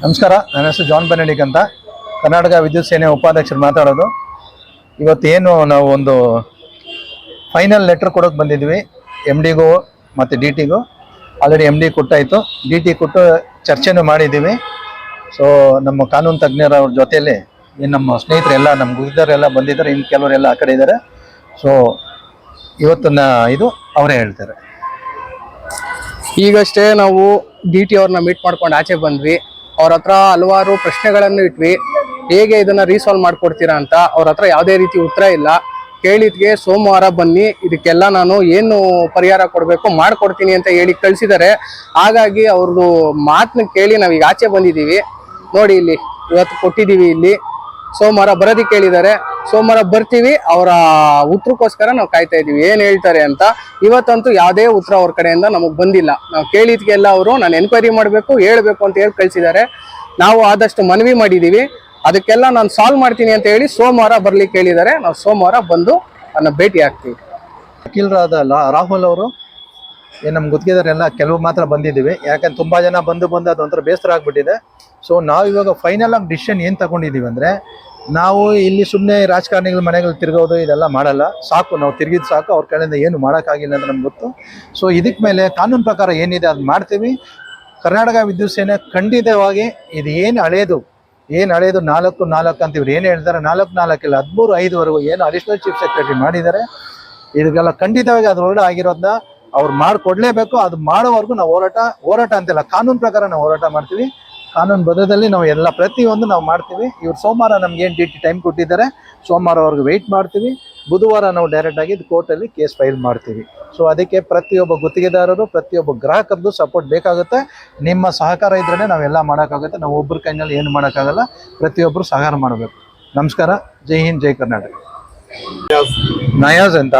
ನಮಸ್ಕಾರ, ನನ್ನ ಹೆಸರು ಜಾನ್ ಬೆನೆಡಿಕ್ ಅಂತ, ಕರ್ನಾಟಕ ವಿದ್ಯುತ್ ಸೇನೆ ಉಪಾಧ್ಯಕ್ಷರು ಮಾತಾಡೋದು. ಇವತ್ತೇನು ನಾವು ಒಂದು ಫೈನಲ್ ಲೆಟ್ರ್ ಕೊಡೋಕೆ ಬಂದಿದ್ವಿ ಎಮ್ ಡಿಗೂ ಮತ್ತು ಡಿ ಟಿಗೂ. ಆಲ್ರೆಡಿ ಎಮ್ ಡಿ ಕೊಟ್ಟಾಯಿತು, ಡಿ ಟಿ ಕೊಟ್ಟು ಚರ್ಚೆನೂ ಮಾಡಿದ್ದೀವಿ. ಸೊ ನಮ್ಮ ಕಾನೂನು ತಜ್ಞರವ್ರ ಜೊತೆಯಲ್ಲಿ ನಮ್ಮ ಸ್ನೇಹಿತರೆಲ್ಲ, ನಮ್ಮ ಗುರುದರೆಲ್ಲ ಬಂದಿದ್ದಾರೆ, ಇನ್ನು ಕೆಲವರೆಲ್ಲ ಆ ಕಡೆ ಇದ್ದಾರೆ. ಸೊ ಇವತ್ತನ್ನ ಇದು ಅವರೇ ಹೇಳ್ತಾರೆ. ಈಗಷ್ಟೇ ನಾವು ಡಿ ಟಿ ಅವ್ರನ್ನ ಮೀಟ್ ಮಾಡ್ಕೊಂಡು ಆಚೆ ಬಂದ್ವಿ. ಅವ್ರ ಹತ್ರ ಹಲವಾರು ಪ್ರಶ್ನೆಗಳನ್ನು ಇಟ್ವಿ, ಹೇಗೆ ಇದನ್ನ ರೀಸಾಲ್ವ್ ಮಾಡ್ಕೊಡ್ತೀರಾ ಅಂತ. ಅವ್ರ ಹತ್ರ ಯಾವುದೇ ರೀತಿ ಉತ್ತರ ಇಲ್ಲ. ಕೇಳಿದ್ಗೆ ಸೋಮವಾರ ಬನ್ನಿ, ಇದಕ್ಕೆಲ್ಲ ನಾನು ಏನು ಪರಿಹಾರ ಕೊಡಬೇಕು ಮಾಡ್ಕೊಡ್ತೀನಿ ಅಂತ ಹೇಳಿ ಕಳಿಸಿದ್ದಾರೆ. ಹಾಗಾಗಿ ಅವ್ರದ್ದು ಮಾತನ್ನ ಕೇಳಿ ನಾವೀಗ ಆಚೆ ಬಂದಿದ್ದೀವಿ. ನೋಡಿ, ಇಲ್ಲಿ ಇವತ್ತು ಕೊಟ್ಟಿದ್ದೀವಿ. ಇಲ್ಲಿ ಸೋಮವಾರ ಬರೋದಕ್ಕೆ ಹೇಳಿದ್ದಾರೆ. ಸೋಮವಾರ ಬರ್ತೀವಿ. ಅವರ ಉತ್ತರಕ್ಕೋಸ್ಕರ ನಾವು ಕಾಯ್ತಾ ಇದ್ದೀವಿ, ಏನು ಹೇಳ್ತಾರೆ ಅಂತ. ಇವತ್ತಂತೂ ಯಾವುದೇ ಉತ್ತರ ಅವ್ರ ಕಡೆಯಿಂದ ನಮಗೆ ಬಂದಿಲ್ಲ. ನಾವು ಕೇಳಿದ್ಗೆಲ್ಲ ಅವರು ನಾನು ಎನ್ಕ್ವೈರಿ ಮಾಡಬೇಕು, ಹೇಳ್ಬೇಕು ಅಂತ ಹೇಳಿ ಕಳಿಸಿದ್ದಾರೆ. ನಾವು ಆದಷ್ಟು ಮನವಿ ಮಾಡಿದ್ದೀವಿ, ಅದಕ್ಕೆಲ್ಲ ನಾನು ಸಾಲ್ವ್ ಮಾಡ್ತೀನಿ ಅಂತ ಹೇಳಿ ಸೋಮವಾರ ಬರ್ಲಿಕ್ಕೆ ಹೇಳಿದ್ದಾರೆ. ನಾವು ಸೋಮವಾರ ಬಂದು ನನ್ನ ಭೇಟಿ ಆಗ್ತೀವಿ. ವಕೀಲರಾದ ರಾಹುಲ್ ಅವರು ನಮ್ಮ ಗುತ್ತಿಗೆದಾರೆಲ್ಲ ಕೆಲವು ಮಾತ್ರ ಬಂದಿದ್ದೀವಿ. ಯಾಕಂದ್ರೆ ತುಂಬ ಜನ ಬಂದು ಅದೊಂಥರ ಬೇಸರ ಆಗಿಬಿಟ್ಟಿದೆ. ಸೊ ನಾವು ಇವಾಗ ಫೈನಲ್ ಆಗಿ ಡಿಸಿಷನ್ ಏನು ತಗೊಂಡಿದ್ದೀವಿ ಅಂದರೆ, ನಾವು ಇಲ್ಲಿ ಸುಮ್ಮನೆ ರಾಜಕಾರಣಿಗಳ ಮನೆಗಳು ತಿರುಗೋದು ಇದೆಲ್ಲ ಮಾಡಲ್ಲ. ಸಾಕು, ನಾವು ತಿರುಗಿದ್ದು ಸಾಕು. ಅವ್ರ ಕಡೆಯಿಂದ ಏನು ಮಾಡೋಕ್ಕಾಗಿಲ್ಲ ಅಂತ ನಮ್ಗೆ ಗೊತ್ತು. ಸೊ ಇದಕ್ಕೆ ಮೇಲೆ ಕಾನೂನು ಪ್ರಕಾರ ಏನಿದೆ ಅದು ಮಾಡ್ತೀವಿ. ಕರ್ನಾಟಕ ವಿದ್ಯುತ್ ಸೇನೆ ಖಂಡಿತವಾಗಿ ಇದು ಏನು ಹಳೇದು 4-4 ಅಂತ ಇವ್ರು ಏನು ಹೇಳ್ತಾರೆ, 4-4 ಇಲ್ಲ 13-5ವರೆಗೂ ಏನು ಅಡಿಷನಲ್ ಚೀಫ್ ಸೆಕ್ರೆಟರಿ ಮಾಡಿದ್ದಾರೆ, ಇದಕ್ಕೆಲ್ಲ ಖಂಡಿತವಾಗಿ ಅದ್ರೊಳಗಡೆ ಆಗಿರೋದನ್ನ ಅವ್ರು ಮಾಡಿಕೊಡ್ಲೇಬೇಕು. ಅದು ಮಾಡೋವರೆಗೂ ನಾವು ಹೋರಾಟ ಅಂತಿಲ್ಲ, ಕಾನೂನು ಪ್ರಕಾರ ನಾವು ಹೋರಾಟ ಮಾಡ್ತೀವಿ. ಕಾನೂನು ಬದ್ಧದಲ್ಲಿ ನಾವು ಎಲ್ಲ ಪ್ರತಿಯೊಂದು ನಾವು ಮಾಡ್ತೀವಿ. ಇವ್ರು ಸೋಮವಾರ ನಮ್ಗೆ ಏನು ಡಿ ಟಿ ಟೈಮ್ ಕೊಟ್ಟಿದ್ದಾರೆ, ಸೋಮವಾರ ಅವ್ರಿಗೆ ವೆಯ್ಟ್ ಮಾಡ್ತೀವಿ. ಬುಧವಾರ ನಾವು ಡೈರೆಕ್ಟಾಗಿ ಕೋರ್ಟಲ್ಲಿ ಕೇಸ್ ಫೈಲ್ ಮಾಡ್ತೀವಿ. ಸೊ ಅದಕ್ಕೆ ಪ್ರತಿಯೊಬ್ಬ ಗುತ್ತಿಗೆದಾರರು, ಪ್ರತಿಯೊಬ್ಬ ಗ್ರಾಹಕರದ್ದು ಸಪೋರ್ಟ್ ಬೇಕಾಗುತ್ತೆ. ನಿಮ್ಮ ಸಹಕಾರ ಇದ್ರೇ ನಾವೆಲ್ಲ ಮಾಡೋಕ್ಕಾಗುತ್ತೆ. ನಾವು ಒಬ್ಬರ ಕೈನಲ್ಲಿ ಏನು ಮಾಡೋಕ್ಕಾಗಲ್ಲ, ಪ್ರತಿಯೊಬ್ಬರು ಸಹಕಾರ ಮಾಡಬೇಕು. ನಮಸ್ಕಾರ. ಜೈ ಹಿಂದ್, ಜೈ ಕರ್ನಾಟಕ. ನಯಾಜ್ ಅಂತ.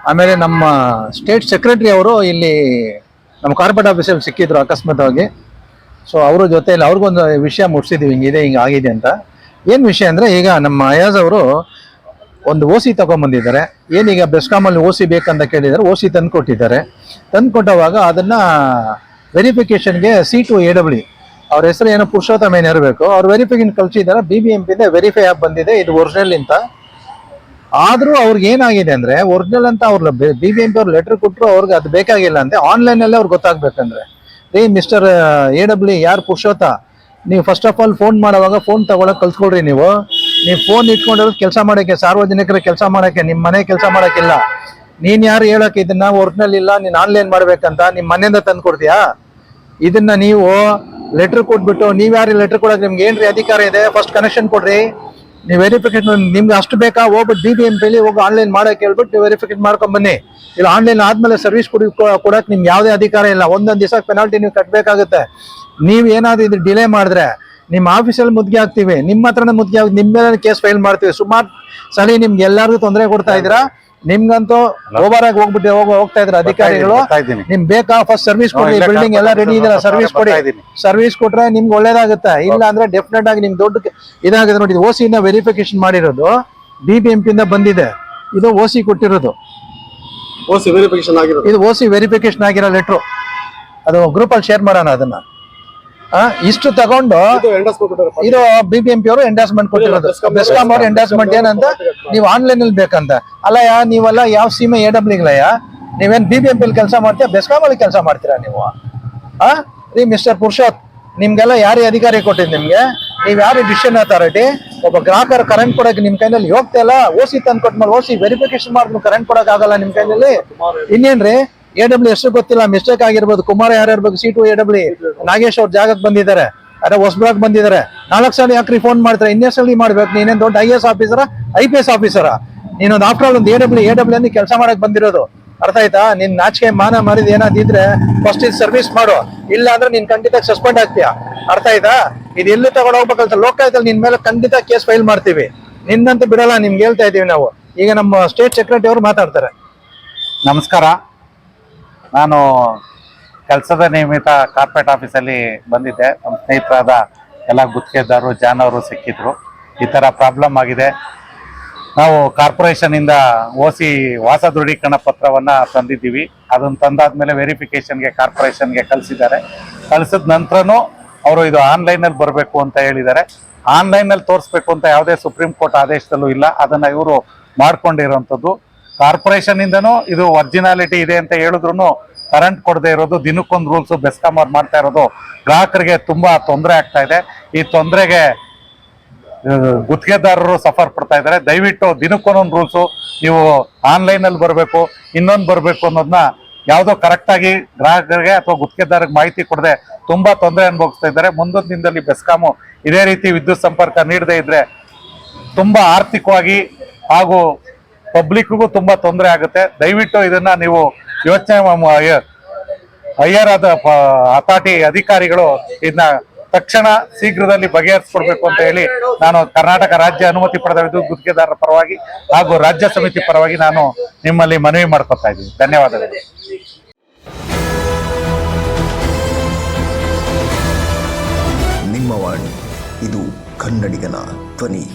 ಆಮೇಲೆ ನಮ್ಮ ಸ್ಟೇಟ್ ಸೆಕ್ರೆಟರಿ ಅವರು ಇಲ್ಲಿ ನಮ್ಮ ಕಾರ್ಪೊರೇಟ್ ಆಫೀಸಲ್ಲಿ ಸಿಕ್ಕಿದ್ರು ಅಕಸ್ಮಾತ್ವಾಗಿ. ಸೊ ಅವ್ರ ಜೊತೆಯಲ್ಲಿ ಅವ್ರಿಗೊಂದು ವಿಷಯ ಮುಟ್ಸಿದ್ದೀವಿ, ಹಿಂಗೆ ಆಗಿದೆ ಅಂತ. ಏನು ವಿಷಯ ಅಂದರೆ, ಈಗ ನಮ್ಮ ಅಯಾಜ್ ಅವರು ಒಂದು OC ತೊಗೊಂಬಂದಿದ್ದಾರೆ. ಏನೀಗ ಬೆಸ್ಕಾಮಲ್ಲಿ OC ಬೇಕಂತ ಕೇಳಿದ್ದಾರೆ, OC ತಂದು ಕೊಟ್ಟಿದ್ದಾರೆ. ತಂದು ಕೊಟ್ಟವಾಗ ಅದನ್ನು ವೆರಿಫಿಕೇಷನ್ಗೆ C2 AW ಅವ್ರ ಹೆಸರು ಏನೋ ಪುರುಷೋತ್ತಮ ಏನು ಇರಬೇಕು, ಅವ್ರು ವೆರಿಫಿಕೇಷನ್ ಕಳಿಸಿದ್ದಾರೆ. BBMPಯಿಂದ ವೆರಿಫೈ ಆಗಿ ಬಂದಿದೆ, ಇದು ಒರಿಜಿನಲ್ ಅಂತ. ಆದರೂ ಅವ್ರಿಗೆ ಏನಾಗಿದೆ ಅಂದರೆ, ಒರಿಜಿನಲ್ ಅಂತ ಅವ್ರು BBMP ಅವ್ರು ಲೆಟ್ರ್ ಕೊಟ್ಟರು, ಅವ್ರಿಗೆ ಅದು ಬೇಕಾಗಿಲ್ಲ ಅಂತೆ. ಆನ್ಲೈನಲ್ಲೇ ಅವ್ರಿಗೆ ಗೊತ್ತಾಗಬೇಕಂದ್ರೆ, ರೀ ಮಿಸ್ಟರ್ AW ಯಾರು ಪುರುಷೋತ್ತ, ನೀವು ಫಸ್ಟ್ ಆಫ್ ಆಲ್ ಫೋನ್ ಮಾಡುವಾಗ ಫೋನ್ ತಗೊಳಕ್ಕೆ ಕಲ್ತ್ಕೊಳ್ರಿ. ನೀವು ಫೋನ್ ಇಟ್ಕೊಂಡಿರೋದು ಕೆಲಸ ಮಾಡೋಕ್ಕೆ, ಸಾರ್ವಜನಿಕರ ಕೆಲಸ ಮಾಡೋಕ್ಕೆ, ನಿಮ್ಮ ಮನೆ ಕೆಲಸ ಮಾಡೋಕ್ಕಿಲ್ಲ. ನೀನು ಯಾರು ಹೇಳೋಕೆ ಇದನ್ನ ಒರಿಜಿನಲ್ ಇಲ್ಲ, ನೀನು ಆನ್ಲೈನ್ ಮಾಡ್ಬೇಕಂತ ನಿಮ್ಮ ಮನೆಯಿಂದ ತಂದು ಕೊಡ್ತೀಯಾ? ಇದನ್ನ ನೀವು ಲೆಟ್ರ್ ಕೊಟ್ಬಿಟ್ಟು, ನೀವು ಯಾರು ಲೆಟ್ರ್ ಕೊಡೋಕೆ ನಿಮ್ಗೆ ಏನ್ರಿ ಅಧಿಕಾರ ಇದೆ? ಫಸ್ಟ್ ಕನೆಕ್ಷನ್ ಕೊಡ್ರಿ. ನೀವು ವೆರಿಫಿಕೇಶನ್ ನಿಮ್ಗೆ ಅಷ್ಟು ಬೇಕಾ, ಹೋಗ್ಬಿಟ್ಟು BBMPಲಿ ಹೋಗಿ ಆನ್ಲೈನ್ ಮಾಡೋಕೆ ಹೇಳ್ಬಿಟ್ಟು ನೀವು ವೆರಿಫಿಕೇಟ್ ಮಾಡ್ಕೊಂಡ್ ಬನ್ನಿ. ಇಲ್ಲ ಆನ್ಲೈನ್ ಆದ್ಮೇಲೆ ಸರ್ವಿಸ್ ಕೊಡಕ್ಕೆ ನಿಮ್ಗೆ ಯಾವುದೇ ಅಧಿಕಾರ ಇಲ್ಲ. ಒಂದೊಂದು ದಿವಸ ಪೆನಾಲ್ಟಿ ನೀವು ಕಟ್ಟಬೇಕಾಗುತ್ತೆ. ನೀವು ಏನಾದ್ರು ಇದು ಡಿಲೇ ಮಾಡಿದ್ರೆ ನಿಮ್ಮ ಆಫೀಸಲ್ಲಿ ಮುದ್ಗೆ ಆಗ್ತೀವಿ, ನಿಮ್ಮ ಹತ್ರನೇ ಮುದ್ಗೆ ಆಗಿ ನಿಮ್ಮ ಮೇಲೆ ಕೇಸ್ ಫೈಲ್ ಮಾಡ್ತೀವಿ. ಸುಮಾರು ಸಲ ನಿಮ್ಗೆ ಎಲ್ಲರಿಗೂ ತೊಂದರೆ ಕೊಡ್ತಾ ಇದ್ದೀರಾ. ನಿಮ್ಗಂತೂ ಓವರ್ ಆಗಿ ಹೋಗ್ತಾ ಇದ್ರ ಅಧಿಕಾರಿಗಳು. ನಿಮ್ ಬೇಕಾ ಫಸ್ಟ್ ಸರ್ವಿಸ್ ಕೊಡಿ, ಬಿಲ್ಡಿಂಗ್ ಎಲ್ಲ ರೆಡಿ ಇದೆ, ಸರ್ವಿಸ್ ಕೊಡಿ. ಸರ್ವಿಸ್ ಕೊಟ್ರೆ ನಿಮ್ಗೆ ಒಳ್ಳೇದಾಗುತ್ತೆ. ಇಲ್ಲ ಅಂದ್ರೆ ಡೆಫಿನೆಟ್ ಆಗಿ ನಿಮ್ಗೆ ದೊಡ್ಡ ಇದಾಗಿದೆ. ನೋಡಿ, OC ಇಂದ ವೆರಿಫಿಕೇಶನ್ ಮಾಡಿರೋದು, BBMP ಇಂದ ಬಂದಿದೆ. ಇದು OC ಕೊಟ್ಟಿರೋದು, ಇದು OC ವೆರಿಫಿಕೇಶನ್ ಆಗಿರೋ ಲೆಟ್ರು. ಅದು ಗ್ರೂಪ್ ಅಲ್ಲಿ ಶೇರ್ ಮಾಡೋಣ ಅದನ್ನ. ಇಷ್ಟು ತಗೊಂಡು ಇದು BBMP ಅವರು ಎಂಡಾಸ್ಮೆಂಟ್ ಕೊಟ್ಟಿರೋದು. ಬೆಸ್ಕಾಂ ಅವ್ರ ಎಂಡಾಸ್ಮೆಂಟ್ ಏನಂತ, ನೀವು ಆನ್ಲೈನ್ ಅಲ್ಲಿ ಬೇಕಂತ. ಅಲ್ಲಯ್ಯ, ನೀವೆಲ್ಲ ಯಾವ ಸೀಮೆ AWಗಳಯ್ಯ? ನೀವೇನ್ BBMP ಅಲ್ಲಿ ಕೆಲಸ ಮಾಡ್ತೀರಾ, ಬೆಸ್ಕಾಂ ಅಲ್ಲಿ ಕೆಲಸ ಮಾಡ್ತೀರಾ ನೀವು? ರೀ ಮಿಸ್ಟರ್ ಪುರುಷೋತ್, ನಿಮ್ಗೆಲ್ಲ ಯಾರೇ ಅಧಿಕಾರಿ ಕೊಟ್ಟಿದ್ ನಿಮ್ಗೆ? ನೀವ್ ಯಾರು ಡಿಸಿಷನ್ ಅಥಾರಿಟಿ? ಒಬ್ಬ ಗ್ರಾಹಕರ ಕರೆಂಟ್ ಕೊಡಕ್ಕೆ ನಿಮ್ ಕೈನಲ್ಲಿ ಹೋಗ್ತಾ ಇಲ್ಲ. OC ತಂದು ಕೊಟ್ಮೇಲೆ OC ವೆರಿಫಿಕೇಶನ್ ಮಾಡಿದ್ರು ಕರೆಂಟ್ ಕೊಡಕ್ ಆಗಲ್ಲ ನಿಮ್ ಕೈನಲ್ಲಿ. ಇನ್ನೇನ್ರಿ, AW ಎಷ್ಟು ಗೊತ್ತಿಲ್ಲ, ಮಿಸ್ಟೇಕ್ ಆಗಿರ್ಬೋದು. ಕುಮಾರ ಯಾರು ಇರ್ಬೇಕು, C2 AW ನಾಗೇಶ್ ಅವ್ರ ಜಾಗಕ್ಕೆ ಬಂದಿದ್ದಾರೆ, ಅದೇ ಹೊಸಬ್ರಾಗ್ ಬಂದಿದ್ದಾರೆ. 4 ಸಲ ಯಾಕ್ರಿ ಫೋನ್ ಮಾಡ್ತಾರೆ? ಇನ್ನೇ ಸಲ ಮಾಡ್ಬೇಕು. ನೀನೇನ್ ದೊಡ್ಡ IAS ಆಫೀಸರ, IPS ಆಫೀಸರ? ನೀನೊಂದು ಆಫ್ಟರ್ ಆಲ್ ಒಂದು AW ಅಂತ ಕೆಲಸ ಮಾಡಕ್ ಬಂದಿರೋದು. ಅರ್ಥ ಆಯ್ತಾ? ನಿನ್ ನಾಚಿಕೆ ಮಾನ ಮರಿದ್ ಏನಾದಿದ್ರೆ ಫಸ್ಟ್ ಇದು ಸರ್ವಿಸ್ ಮಾಡು, ಇಲ್ಲ ಅಂದ್ರೆ ನೀನ್ ಖಂಡಿತ ಸಸ್ಪೆಂಡ್ ಆಗ್ತೀಯ. ಅರ್ಥ ಆಯ್ತಾ? ಇದು ಎಲ್ಲಿ ತಗೊಂಡು ಹೋಗ್ಬೇಕಂತ ಲೋಕಾಯುಕ್ತದಲ್ಲಿ ನಿನ್ ಮೇಲೆ ಖಂಡಿತ ಕೇಸ್ ಫೈಲ್ ಮಾಡ್ತೀವಿ. ನಿನ್ನಂತೂ ಬಿಡಲ್ಲ, ನಿಮ್ಗೆ ಹೇಳ್ತಾ ಇದೀವಿ ನಾವು. ಈಗ ನಮ್ಮ ಸ್ಟೇಟ್ ಸೆಕ್ರೆಟರಿ ಅವರು ಮಾತಾಡ್ತಾರೆ. ನಮಸ್ಕಾರ. ನಾನು ಕೆಲಸದ ನಿಯಮಿತ ಕಾರ್ಪೊರೇಟ್ ಆಫೀಸಲ್ಲಿ ಬಂದಿದ್ದೆ. ನಮ್ಮ ಸ್ನೇಹಿತರಾದ ಎಲ್ಲ ಗುತ್ತಿಗೆದಾರರು ಜಾನ್ ಅವರು ಸಿಕ್ಕಿದ್ರು. ಈ ಥರ ಪ್ರಾಬ್ಲಮ್ ಆಗಿದೆ. ನಾವು ಕಾರ್ಪೊರೇಷನಿಂದ OC ವಾಸ ದೃಢೀಕರಣ ಪತ್ರವನ್ನು ತಂದಿದ್ದೀವಿ. ಅದನ್ನು ತಂದಾದ್ಮೇಲೆ ವೆರಿಫಿಕೇಷನ್ಗೆ ಕಾರ್ಪೊರೇಷನ್ಗೆ ಕಳಿಸಿದ್ದಾರೆ. ಕಳಿಸಿದ ನಂತರನೂ ಅವರು ಇದು ಆನ್ಲೈನಲ್ಲಿ ಬರಬೇಕು ಅಂತ ಹೇಳಿದ್ದಾರೆ. ಆನ್ಲೈನಲ್ಲಿ ತೋರಿಸ್ಬೇಕು ಅಂತ ಯಾವುದೇ ಸುಪ್ರೀಂ ಕೋರ್ಟ್ ಆದೇಶದಲ್ಲೂ ಇಲ್ಲ. ಅದನ್ನ ಇವರು ಮಾಡ್ಕೊಂಡಿರೋಂಥದ್ದು. ಕಾರ್ಪೊರೇಷನ್ ಇಂದನೂ ಇದು ಒರಿಜಿನಾಲಿಟಿ ಇದೆ ಅಂತ ಹೇಳಿದ್ರು ಕರೆಂಟ್ ಕೊಡದೆ ಇರೋದು, ದಿನಕ್ಕೊಂದು ರೂಲ್ಸ್ ಬೆಸ್ಕಾಂ ಅವ್ರು ಮಾಡ್ತಾ ಇರೋದು ಗ್ರಾಹಕರಿಗೆ ತುಂಬಾ ತೊಂದರೆ ಆಗ್ತಾ ಇದೆ. ಈ ತೊಂದರೆಗೆ ಗುತ್ತಿಗೆದಾರರು ಸಫರ್ ಪಡ್ತಾ ಇದ್ದಾರೆ. ದಯವಿಟ್ಟು ದಿನಕ್ಕೊಂದೊಂದು ರೂಲ್ಸು, ನೀವು ಆನ್ಲೈನಲ್ಲಿ ಬರಬೇಕು, ಇನ್ನೊಂದು ಬರಬೇಕು ಅನ್ನೋದನ್ನ ಯಾವುದೋ ಕರೆಕ್ಟಾಗಿ ಗ್ರಾಹಕರಿಗೆ ಅಥವಾ ಗುತ್ತಿಗೆದಾರರಿಗೆ ಮಾಹಿತಿ ಕೊಡದೆ ತುಂಬಾ ತೊಂದರೆ ಅನುಭವಿಸ್ತಾ ಇದ್ದಾರೆ. ಮುಂದೊಂದು ದಿನದಲ್ಲಿ ಬೆಸ್ಕಾಮು ಇದೇ ರೀತಿ ವಿದ್ಯುತ್ ಸಂಪರ್ಕ ನೀಡದೇ ಇದ್ರೆ ತುಂಬಾ ಆರ್ಥಿಕವಾಗಿ ಹಾಗೂ ಪಬ್ಲಿಕ್ಗೂ ತುಂಬಾ ತೊಂದರೆ ಆಗುತ್ತೆ. ದಯವಿಟ್ಟು ಇದನ್ನ ನೀವು ಯೋಚನೆ ಹೈಯರ್ ಆದ ಅಥಾರಿಟಿ ಅಧಿಕಾರಿಗಳು ಇದನ್ನ ತಕ್ಷಣ ಶೀಘ್ರದಲ್ಲಿ ಬಗೆಹರಿಸ್ಕೊಡ್ಬೇಕು ಅಂತ ಹೇಳಿ ನಾನು ಕರ್ನಾಟಕ ರಾಜ್ಯ ಅನುಮತಿ ಪಡೆದ ವಿದ್ಯುತ್ ಗುತ್ತಿಗೆದಾರರ ಪರವಾಗಿ ಹಾಗೂ ರಾಜ್ಯ ಸಮಿತಿ ಪರವಾಗಿ ನಾನು ನಿಮ್ಮಲ್ಲಿ ಮನವಿ ಮಾಡ್ಕೊತಾ ಇದ್ದೀನಿ. ಧನ್ಯವಾದಗಳು. ನಿಮ್ಮ ವಾಣಿ, ಇದು ಕನ್ನಡಿಗನ ಧ್ವನಿ.